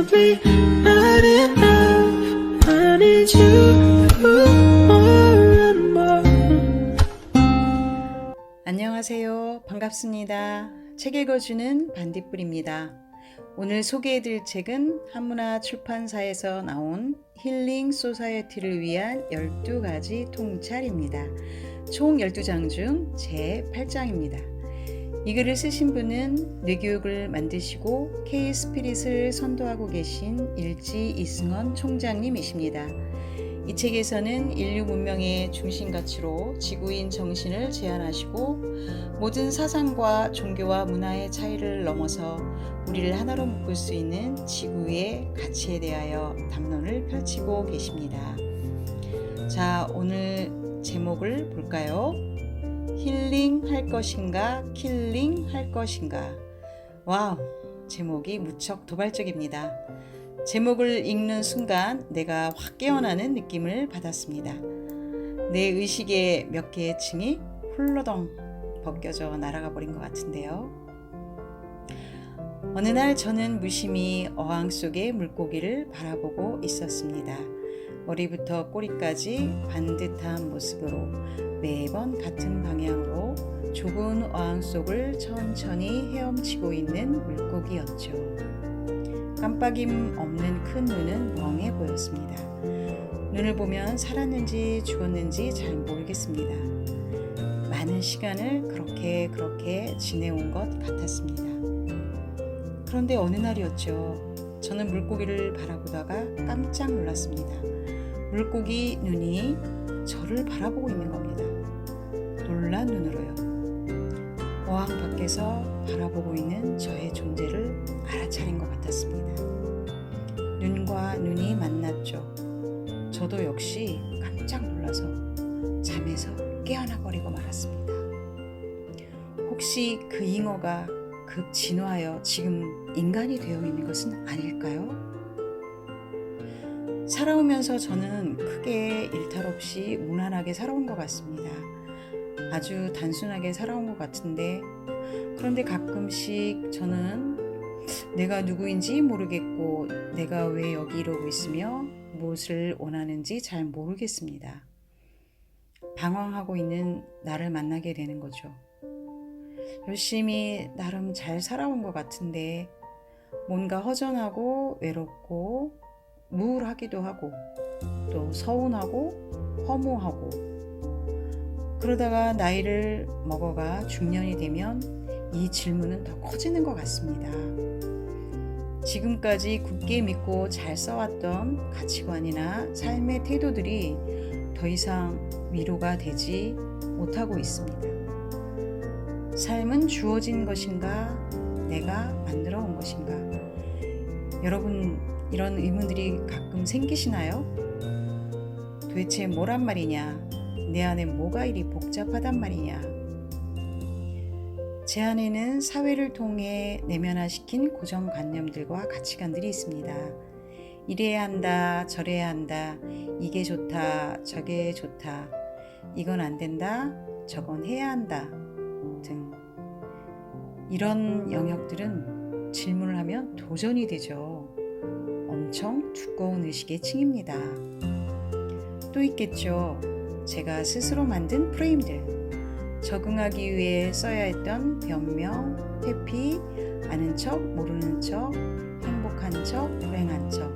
simply not enough. I need you more and more. 안녕하세요. 반갑습니다. 책 읽어주는 반딧불입니다. 오늘 소개해드릴 책은 한문화 출판사에서 나온 힐링 소사이어티를 위한 12가지 통찰입니다. 총 12장 중 제 8장입니다. 이 글을 쓰신 분은 뇌교육을 만드시고 K-스피릿을 선도하고 계신 일지 이승원 총장님이십니다. 이 책에서는 인류 문명의 중심 가치로 지구인 정신을 제안하시고 모든 사상과 종교와 문화의 차이를 넘어서 우리를 하나로 묶을 수 있는 지구의 가치에 대하여 담론을 펼치고 계십니다. 자, 오늘 제목을 볼까요? 힐링할 것인가, 킬링할 것인가. 와우, 제목이 무척 도발적입니다. 제목을 읽는 순간 내가 확 깨어나는 느낌을 받았습니다. 내 의식의 몇 개의 층이 훌러덩 벗겨져 날아가 버린 것 같은데요. 어느 날 저는 무심히 어항 속의 물고기를 바라보고 있었습니다. 머리부터 꼬리까지 반듯한 모습으로 매번 같은 방향으로 좁은 어항 속을 천천히 헤엄치고 있는 물고기였죠. 깜빡임 없는 큰 눈은 멍해 보였습니다. 눈을 보면 살았는지 죽었는지 잘 모르겠습니다. 많은 시간을 그렇게 지내온 것 같았습니다. 그런데 어느 날이었죠. 저는 물고기를 바라보다가 깜짝 놀랐습니다. 물고기 눈이 저를 바라보고 있는 겁니다. 놀란 눈으로요. 어항 밖에서 바라보고 있는 저의 존재를 알아차린 것 같았습니다. 눈과 눈이 만났죠. 저도 역시 깜짝 놀라서 잠에서 깨어나 버리고 말았습니다. 혹시 그 잉어가 급 진화하여 지금 인간이 되어 있는 것은 아닐까요? 살아오면서 저는 크게 일탈 없이 무난하게 살아온 것 같습니다. 아주 단순하게 살아온 것 같은데, 그런데 가끔씩 저는 내가 누구인지 모르겠고 내가 왜 여기 이러고 있으며 무엇을 원하는지 잘 모르겠습니다. 방황하고 있는 나를 만나게 되는 거죠. 열심히 나름 잘 살아온 것 같은데 뭔가 허전하고 외롭고 우울하기도 하고 또 서운하고 허무하고, 그러다가 나이를 먹어가 중년이 되면 이 질문은 더 커지는 것 같습니다. 지금까지 굳게 믿고 잘 써왔던 가치관이나 삶의 태도들이 더 이상 위로가 되지 못하고 있습니다. 삶은 주어진 것인가, 내가 만들어 온 것인가? 여러분, 이런 의문들이 가끔 생기시나요? 도대체 뭐란 말이냐? 내 안에 뭐가 이리 복잡하단 말이냐? 제 안에는 사회를 통해 내면화시킨 고정관념들과 가치관들이 있습니다. 이래야 한다, 저래야 한다, 이게 좋다, 저게 좋다, 이건 안 된다, 저건 해야 한다 등, 이런 영역들은 질문을 하면 도전이 되죠. 엄청 두꺼운 의식의 층입니다. 또 있겠죠. 제가 스스로 만든 프레임들, 적응하기 위해 써야 했던 변명, 회피, 아는 척, 모르는 척, 행복한 척, 불행한 척,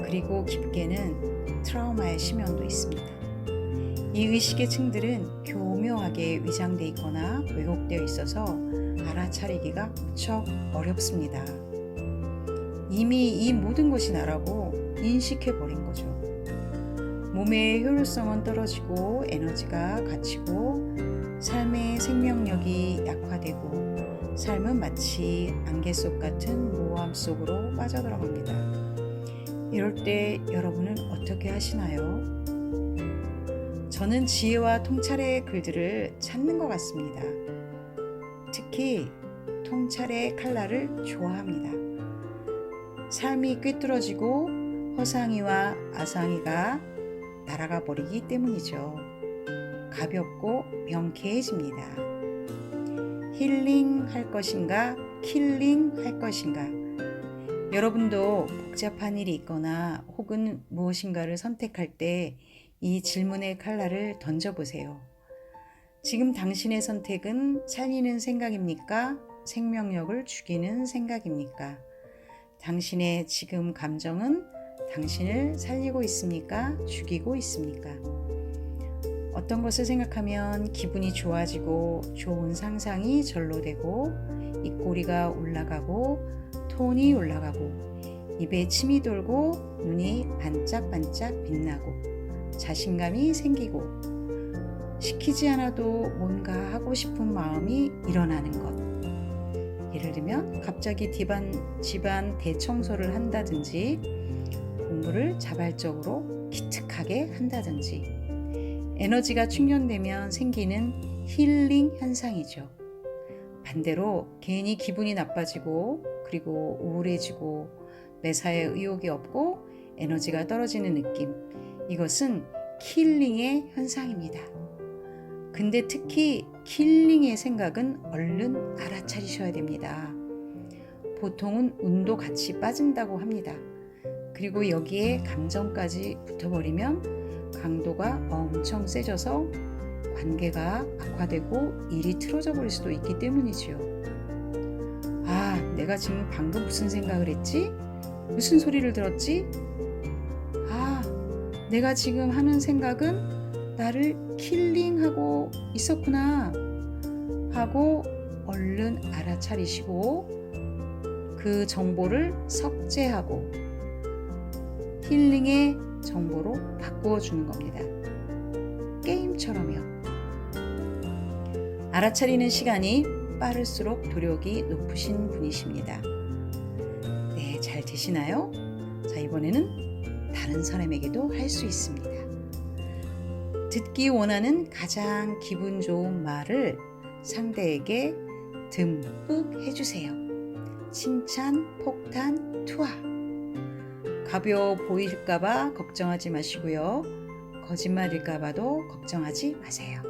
그리고 깊게는 트라우마의 심연도 있습니다. 이 의식의 층들은 교묘하게 위장되어 있거나 왜곡되어 있어서 알아차리기가 무척 어렵습니다. 이미 이 모든 것이 나라고 인식해버린 거죠. 몸의 효율성은 떨어지고 에너지가 갇히고 삶의 생명력이 약화되고 삶은 마치 안개 속 같은 모호함 속으로 빠져들어갑니다. 이럴 때 여러분은 어떻게 하시나요? 저는 지혜와 통찰의 글들을 찾는 것 같습니다. 특히 통찰의 칼날을 좋아합니다. 삶이 꿰뚫어지고 허상이와 아상이가 날아가 버리기 때문이죠. 가볍고 명쾌해집니다. 힐링할 것인가, 킬링할 것인가. 여러분도 복잡한 일이 있거나 혹은 무엇인가를 선택할 때 이 질문의 칼날을 던져보세요. 지금 당신의 선택은 살리는 생각입니까? 생명력을 죽이는 생각입니까? 당신의 지금 감정은 당신을 살리고 있습니까? 죽이고 있습니까? 어떤 것을 생각하면 기분이 좋아지고 좋은 상상이 절로 되고 입꼬리가 올라가고 톤이 올라가고 입에 침이 돌고 눈이 반짝반짝 빛나고 자신감이 생기고 시키지 않아도 뭔가 하고 싶은 마음이 일어나는 것. 예를 들면 갑자기 집안 대청소를 한다든지 공부를 자발적으로 기특하게 한다든지 에너지가 충전되면 생기는 힐링 현상이죠. 반대로 괜히 기분이 나빠지고 그리고 우울해지고 매사에 의욕이 없고 에너지가 떨어지는 느낌. 이것은 킬링의 현상입니다. 근데 특히 킬링의 생각은 얼른 알아차리셔야 됩니다. 보통은 운도 같이 빠진다고 합니다. 그리고 여기에 감정까지 붙어버리면 강도가 엄청 세져서 관계가 악화되고 일이 틀어져 버릴 수도 있기 때문이지요. 아, 내가 지금 방금 무슨 생각을 했지? 무슨 소리를 들었지? 아, 내가 지금 하는 생각은 나를 킬링하고 있었구나 하고 얼른 알아차리시고 그 정보를 삭제하고 힐링의 정보로 바꾸어 주는 겁니다. 게임처럼요. 알아차리는 시간이 빠를수록 도력이 높으신 분이십니다. 네, 잘 되시나요? 자, 이번에는 다른 사람에게도 할 수 있습니다. 듣기 원하는 가장 기분 좋은 말을 상대에게 듬뿍 해주세요. 칭찬, 폭탄, 투하. 가벼워 보일까봐 걱정하지 마시고요. 거짓말일까봐도 걱정하지 마세요.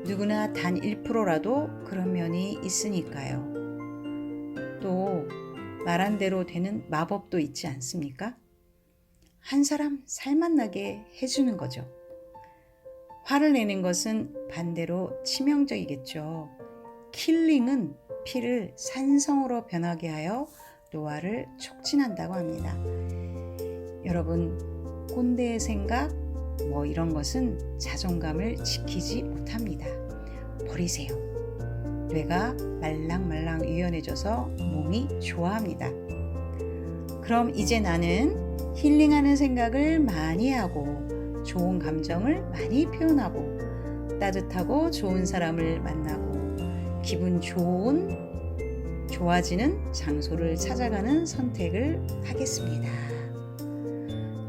누구나 단 1%라도 그런 면이 있으니까요. 또 말한 대로 되는 마법도 있지 않습니까? 한 사람 살만 나게 해주는 거죠. 화를 내는 것은 반대로 치명적이겠죠. 킬링은 피를 산성으로 변하게 하여 노화를 촉진한다고 합니다. 여러분, 꼰대의 생각, 이런 것은 자존감을 지키지 못합니다. 버리세요. 뇌가 말랑말랑 유연해져서 몸이 좋아합니다. 그럼 이제 나는 힐링하는 생각을 많이 하고 좋은 감정을 많이 표현하고 따뜻하고 좋은 사람을 만나고 기분 좋아지는 장소를 찾아가는 선택을 하겠습니다.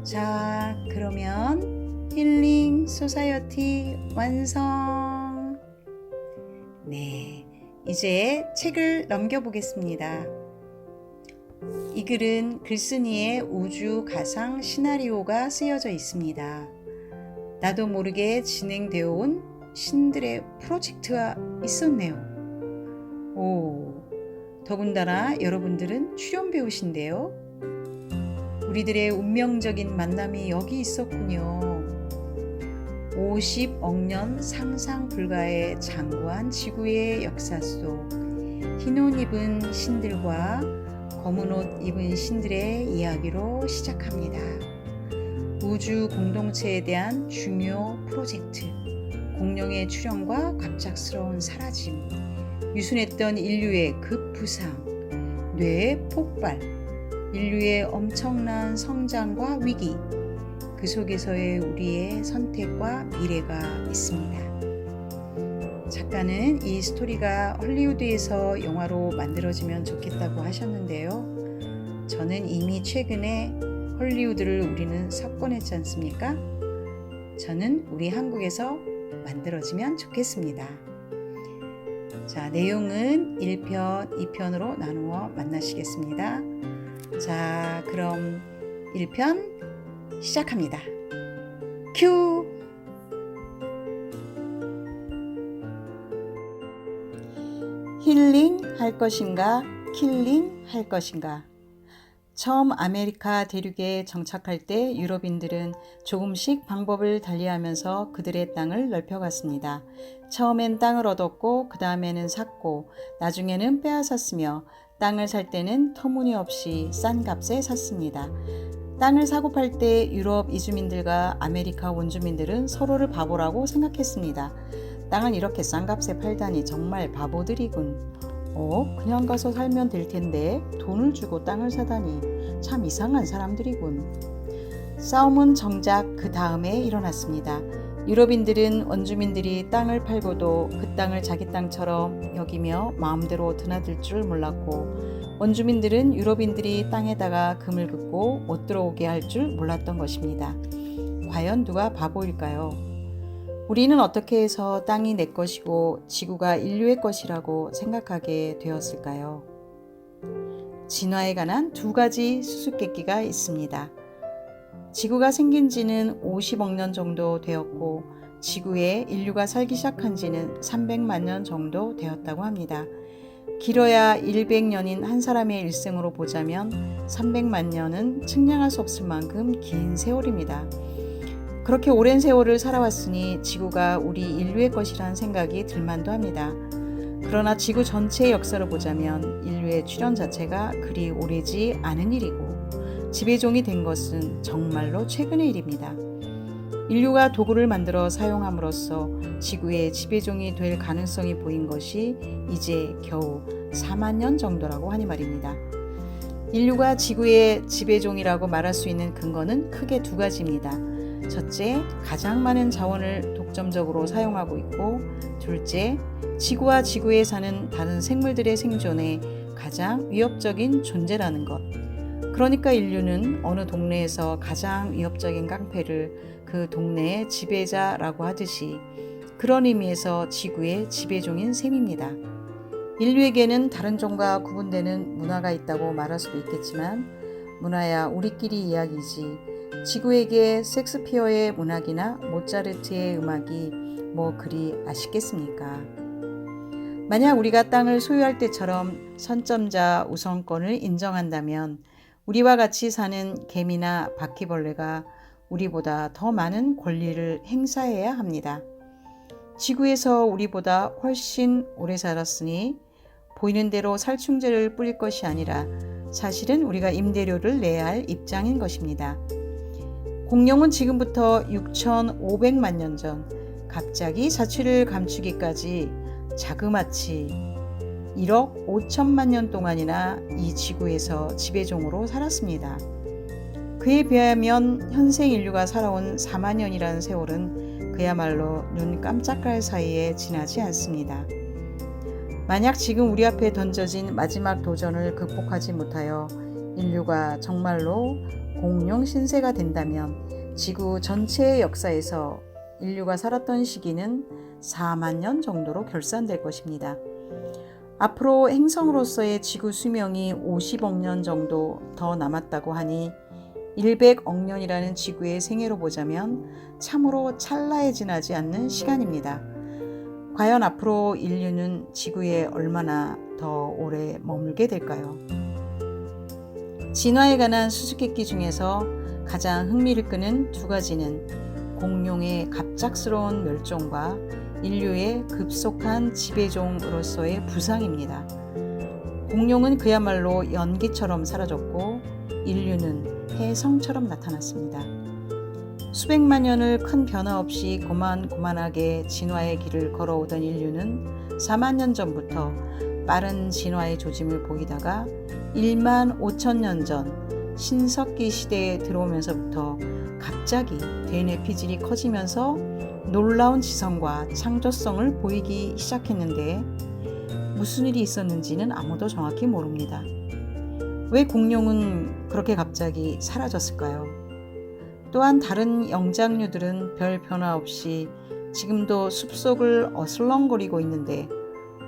자, 그러면 힐링 소사이어티 완성. 네, 이제 책을 넘겨보겠습니다. 이 글은 글쓴이의 우주 가상 시나리오가 쓰여져 있습니다. 나도 모르게 진행되어 온 신들의 프로젝트가 있었네요. 오, 더군다나 여러분들은 출연 배우신데요. 우리들의 운명적인 만남이 여기 있었군요. 50억 년 상상 불가의 장구한 지구의 역사 속 흰 옷 입은 신들과 검은 옷 입은 신들의 이야기로 시작합니다. 우주 공동체에 대한 중요 프로젝트, 공룡의 출현과 갑작스러운 사라짐, 유순했던 인류의 급부상, 뇌의 폭발, 인류의 엄청난 성장과 위기, 그 속에서의 우리의 선택과 미래가 있습니다. 작가는 이 스토리가 헐리우드에서 영화로 만들어지면 좋겠다고 하셨는데요. 저는 이미 최근에 헐리우드를 우리는 석권했지 않습니까? 저는 우리 한국에서 만들어지면 좋겠습니다. 자, 내용은 1편, 2편으로 나누어 만나시겠습니다. 자, 그럼 1편 시작합니다. 큐! 힐링 할 것인가? 킬링 할 것인가? 처음 아메리카 대륙에 정착할 때 유럽인들은 조금씩 방법을 달리하면서 그들의 땅을 넓혀갔습니다. 처음엔 땅을 얻었고 그 다음에는 샀고 나중에는 빼앗았으며 땅을 살 때는 터무니없이 싼 값에 샀습니다. 땅을 사고 팔 때 유럽 이주민들과 아메리카 원주민들은 서로를 바보라고 생각했습니다. 땅을 이렇게 싼 값에 팔다니 정말 바보들이군. 그냥 가서 살면 될 텐데 돈을 주고 땅을 사다니 참 이상한 사람들이군. 싸움은 정작 그 다음에 일어났습니다. 유럽인들은 원주민들이 땅을 팔고도 그 땅을 자기 땅처럼 여기며 마음대로 드나들 줄 몰랐고 원주민들은 유럽인들이 땅에다가 금을 긋고 못 들어오게 할 줄 몰랐던 것입니다. 과연 누가 바보일까요? 우리는 어떻게 해서 땅이 내 것이고 지구가 인류의 것이라고 생각하게 되었을까요? 진화에 관한 두 가지 수수께끼가 있습니다. 지구가 생긴 지는 50억 년 정도 되었고 지구에 인류가 살기 시작한 지는 300만 년 정도 되었다고 합니다. 길어야 100년인 한 사람의 일생으로 보자면 300만 년은 측량할 수 없을 만큼 긴 세월입니다. 그렇게 오랜 세월을 살아왔으니 지구가 우리 인류의 것이라는 생각이 들만도 합니다. 그러나 지구 전체의 역사를 보자면 인류의 출현 자체가 그리 오래지 않은 일이고 지배종이 된 것은 정말로 최근의 일입니다. 인류가 도구를 만들어 사용함으로써 지구의 지배종이 될 가능성이 보인 것이 이제 겨우 4만 년 정도라고 하니 말입니다. 인류가 지구의 지배종이라고 말할 수 있는 근거는 크게 두 가지입니다. 첫째, 가장 많은 자원을 독점적으로 사용하고 있고, 둘째, 지구와 지구에 사는 다른 생물들의 생존에 가장 위협적인 존재라는 것. 그러니까 인류는 어느 동네에서 가장 위협적인 깡패를 그 동네의 지배자라고 하듯이 그런 의미에서 지구의 지배종인 셈입니다. 인류에게는 다른 종과 구분되는 문화가 있다고 말할 수도 있겠지만 문화야 우리끼리 이야기지 지구에게 섹스피어의 문학이나 모차르트의 음악이 뭐 그리 아쉽겠습니까? 만약 우리가 땅을 소유할 때처럼 선점자 우선권을 인정한다면 우리와 같이 사는 개미나 바퀴벌레가 우리보다 더 많은 권리를 행사해야 합니다. 지구에서 우리보다 훨씬 오래 살았으니 보이는 대로 살충제를 뿌릴 것이 아니라 사실은 우리가 임대료를 내야 할 입장인 것입니다. 공룡은 지금부터 6,500만 년 전 갑자기 사체를 감추기까지 자그마치 1억 5천만 년 동안이나 이 지구에서 지배종으로 살았습니다. 그에 비하면 현생 인류가 살아온 4만 년이라는 세월은 그야말로 눈 깜짝할 사이에 지나지 않습니다. 만약 지금 우리 앞에 던져진 마지막 도전을 극복하지 못하여 인류가 정말로 공룡 신세가 된다면 지구 전체의 역사에서 인류가 살았던 시기는 4만 년 정도로 결산될 것입니다. 앞으로 행성으로서의 지구 수명이 50억 년 정도 더 남았다고 하니 100억 년이라는 지구의 생애로 보자면 참으로 찰나에 지나지 않는 시간입니다. 과연 앞으로 인류는 지구에 얼마나 더 오래 머물게 될까요? 진화에 관한 수수께끼 중에서 가장 흥미를 끄는 두 가지는 공룡의 갑작스러운 멸종과 인류의 급속한 지배종으로서의 부상입니다. 공룡은 그야말로 연기처럼 사라졌고 인류는 혜성처럼 나타났습니다. 수백만 년을 큰 변화 없이 고만고만하게 진화의 길을 걸어오던 인류는 4만 년 전부터 빠른 진화의 조짐을 보이다가 1만 5천 년 전 신석기 시대에 들어오면서부터 갑자기 DNA 피질이 커지면서 놀라운 지성과 창조성을 보이기 시작했는데 무슨 일이 있었는지는 아무도 정확히 모릅니다. 왜 공룡은 그렇게 갑자기 사라졌을까요? 또한 다른 영장류들은 별 변화 없이 지금도 숲속을 어슬렁거리고 있는데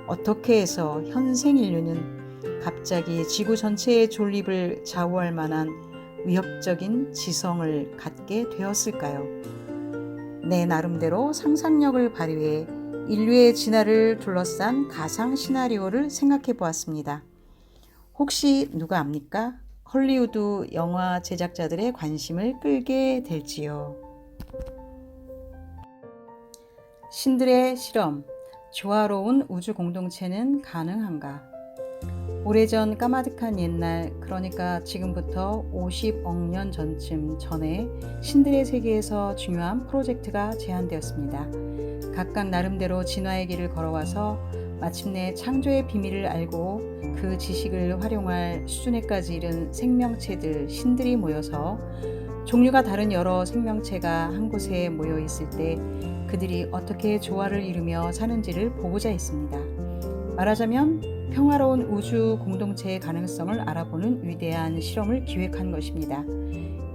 어떻게 해서 현생 인류는 갑자기 지구 전체의 존립을 좌우할 만한 위협적인 지성을 갖게 되었을까요? 내 나름대로 상상력을 발휘해 인류의 진화를 둘러싼 가상 시나리오를 생각해 보았습니다. 혹시 누가 압니까? 헐리우드 영화 제작자들의 관심을 끌게 될지요. 신들의 실험, 조화로운 우주 공동체는 가능한가? 오래전 까마득한 옛날, 그러니까 지금부터 50억 년 전쯤 전에 신들의 세계에서 중요한 프로젝트가 제안되었습니다. 각각 나름대로 진화의 길을 걸어와서 마침내 창조의 비밀을 알고 그 지식을 활용할 수준에까지 이른 생명체들, 신들이 모여서 종류가 다른 여러 생명체가 한 곳에 모여 있을 때 그들이 어떻게 조화를 이루며 사는지를 보고자 했습니다. 말하자면 평화로운 우주 공동체의 가능성을 알아보는 위대한 실험을 기획한 것입니다.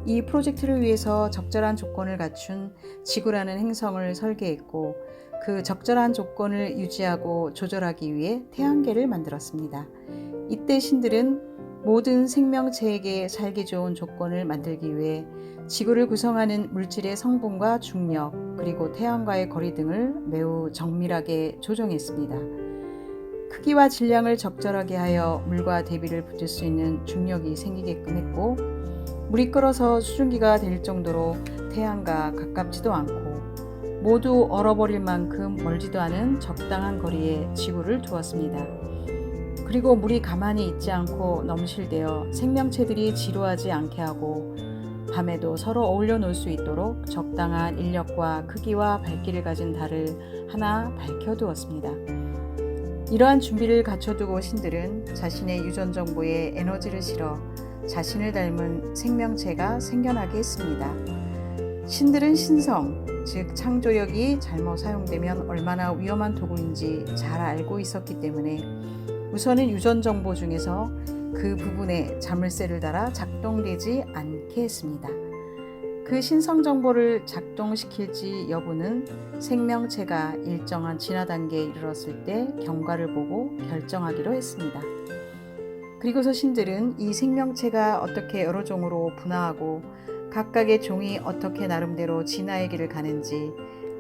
이 프로젝트를 위해서 적절한 조건을 갖춘 지구라는 행성을 설계했고 그 적절한 조건을 유지하고 조절하기 위해 태양계를 만들었습니다. 이때 신들은 모든 생명체에게 살기 좋은 조건을 만들기 위해 지구를 구성하는 물질의 성분과 중력, 그리고 태양과의 거리 등을 매우 정밀하게 조정했습니다. 크기와 질량을 적절하게 하여 물과 대비를 붙일 수 있는 중력이 생기게끔 했고, 물이 끓어서 수증기가 될 정도로 태양과 가깝지도 않고 모두 얼어버릴 만큼 멀지도 않은 적당한 거리에 지구를 두었습니다. 그리고 물이 가만히 있지 않고 넘실대어 생명체들이 지루하지 않게 하고 밤에도 서로 어울려 놀 수 있도록 적당한 인력과 크기와 밝기를 가진 달을 하나 밝혀두었습니다. 이러한 준비를 갖춰두고 신들은 자신의 유전 정보에 에너지를 실어 자신을 닮은 생명체가 생겨나게 했습니다. 신들은 신성, 즉 창조력이 잘못 사용되면 얼마나 위험한 도구인지 잘 알고 있었기 때문에 우선은 유전 정보 중에서 그 부분에 자물쇠를 달아 작동되지 않게 했습니다. 그 신성 정보를 작동시킬지 여부는 생명체가 일정한 진화 단계에 이르렀을 때 경과를 보고 결정하기로 했습니다. 그리고서 신들은 이 생명체가 어떻게 여러 종으로 분화하고 각각의 종이 어떻게 나름대로 진화의 길을 가는지,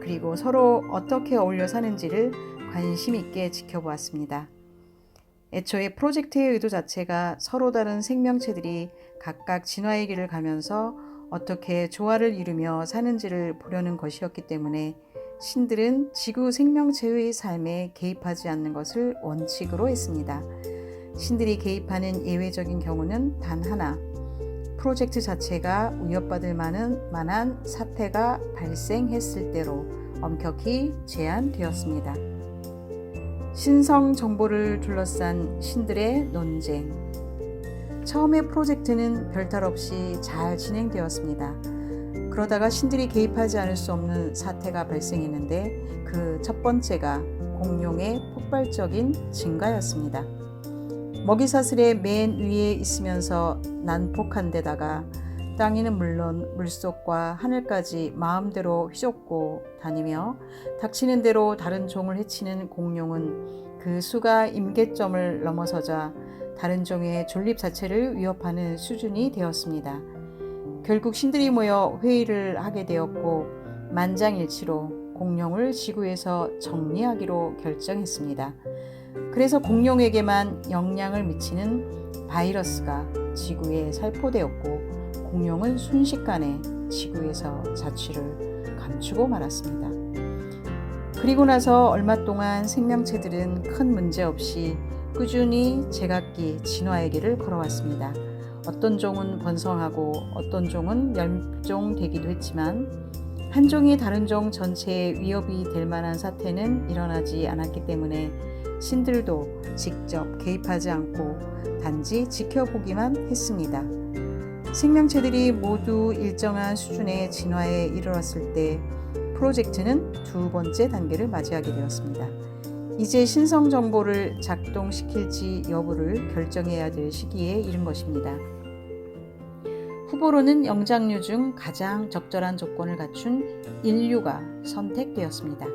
그리고 서로 어떻게 어울려 사는지를 관심 있게 지켜보았습니다. 애초에 프로젝트의 의도 자체가 서로 다른 생명체들이 각각 진화의 길을 가면서 어떻게 조화를 이루며 사는지를 보려는 것이었기 때문에 신들은 지구 생명체의 삶에 개입하지 않는 것을 원칙으로 했습니다. 신들이 개입하는 예외적인 경우는 단 하나, 프로젝트 자체가 위협받을 만한 사태가 발생했을 때로 엄격히 제한되었습니다. 신성 정보를 둘러싼 신들의 논쟁. 처음에 프로젝트는 별탈 없이 잘 진행되었습니다. 그러다가 신들이 개입하지 않을 수 없는 사태가 발생했는데 그 첫 번째가 공룡의 폭발적인 증가였습니다. 먹이사슬의 맨 위에 있으면서 난폭한 데다가 땅에는 물론 물속과 하늘까지 마음대로 휘젓고 다니며 닥치는 대로 다른 종을 해치는 공룡은 그 수가 임계점을 넘어서자 다른 종의 존립 자체를 위협하는 수준이 되었습니다. 결국 신들이 모여 회의를 하게 되었고 만장일치로 공룡을 지구에서 정리하기로 결정했습니다. 그래서 공룡에게만 영향을 미치는 바이러스가 지구에 살포되었고 공룡은 순식간에 지구에서 자취를 감추고 말았습니다. 그리고 나서 얼마 동안 생명체들은 큰 문제 없이 꾸준히 제각기 진화의 길을 걸어왔습니다. 어떤 종은 번성하고 어떤 종은 멸종되기도 했지만 한 종이 다른 종 전체에 위협이 될 만한 사태는 일어나지 않았기 때문에 신들도 직접 개입하지 않고 단지 지켜보기만 했습니다. 생명체들이 모두 일정한 수준의 진화에 이르렀을 때 프로젝트는 두 번째 단계를 맞이하게 되었습니다. 이제 신성 정보를 작동시킬지 여부를 결정해야 될 시기에 이른 것입니다. 후보로는 영장류 중 가장 적절한 조건을 갖춘 인류가 선택되었습니다.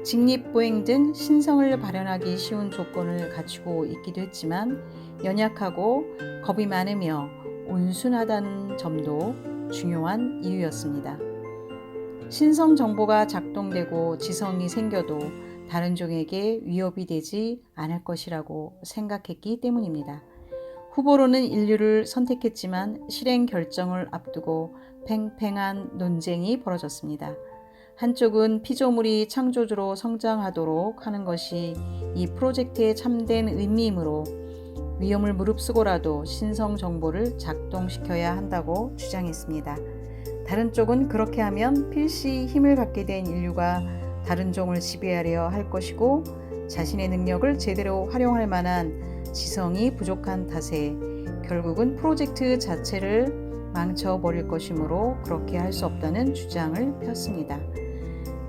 직립보행 등 신성을 발현하기 쉬운 조건을 갖추고 있기도 했지만 연약하고 겁이 많으며 온순하다는 점도 중요한 이유였습니다. 신성 정보가 작동되고 지성이 생겨도 다른 종에게 위협이 되지 않을 것이라고 생각했기 때문입니다. 후보로는 인류를 선택했지만 실행 결정을 앞두고 팽팽한 논쟁이 벌어졌습니다. 한쪽은 피조물이 창조주로 성장하도록 하는 것이 이 프로젝트의 참된 의미이므로 위험을 무릅쓰고라도 신성 정보를 작동시켜야 한다고 주장했습니다. 다른 쪽은 그렇게 하면 필시 힘을 갖게 된 인류가 다른 종을 지배하려 할 것이고 자신의 능력을 제대로 활용할 만한 지성이 부족한 탓에 결국은 프로젝트 자체를 망쳐버릴 것이므로 그렇게 할 수 없다는 주장을 폈습니다.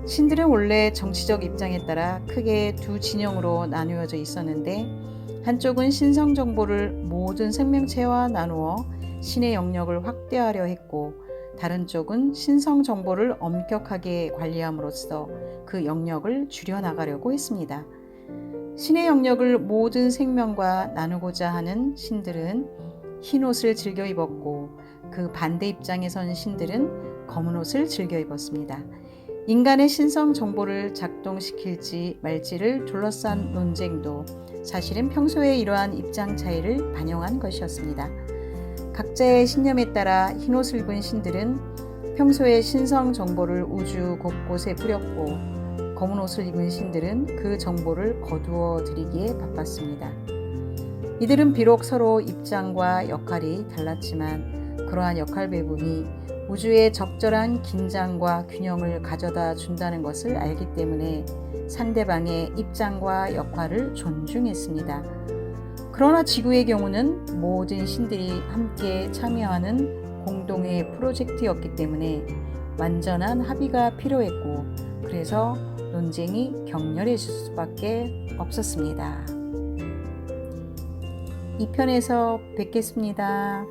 신들은 원래 정치적 입장에 따라 크게 두 진영으로 나누어져 있었는데 한쪽은 신성 정보를 모든 생명체와 나누어 신의 영역을 확대하려 했고 다른 쪽은 신성 정보를 엄격하게 관리함으로써 그 영역을 줄여나가려고 했습니다. 신의 영역을 모든 생명과 나누고자 하는 신들은 흰 옷을 즐겨 입었고 그 반대 입장에 선 신들은 검은 옷을 즐겨 입었습니다. 인간의 신성 정보를 작동시킬지 말지를 둘러싼 논쟁도 사실은 평소에 이러한 입장 차이를 반영한 것이었습니다. 각자의 신념에 따라 흰옷을 입은 신들은 평소에 신성 정보를 우주 곳곳에 뿌렸고 검은 옷을 입은 신들은 그 정보를 거두어 들이기에 바빴습니다. 이들은 비록 서로 입장과 역할이 달랐지만 그러한 역할 배분이 우주에 적절한 긴장과 균형을 가져다 준다는 것을 알기 때문에 상대방의 입장과 역할을 존중했습니다. 그러나 지구의 경우는 모든 신들이 함께 참여하는 공동의 프로젝트였기 때문에 완전한 합의가 필요했고 그래서 논쟁이 격렬해질 수밖에 없었습니다. 2편에서 뵙겠습니다.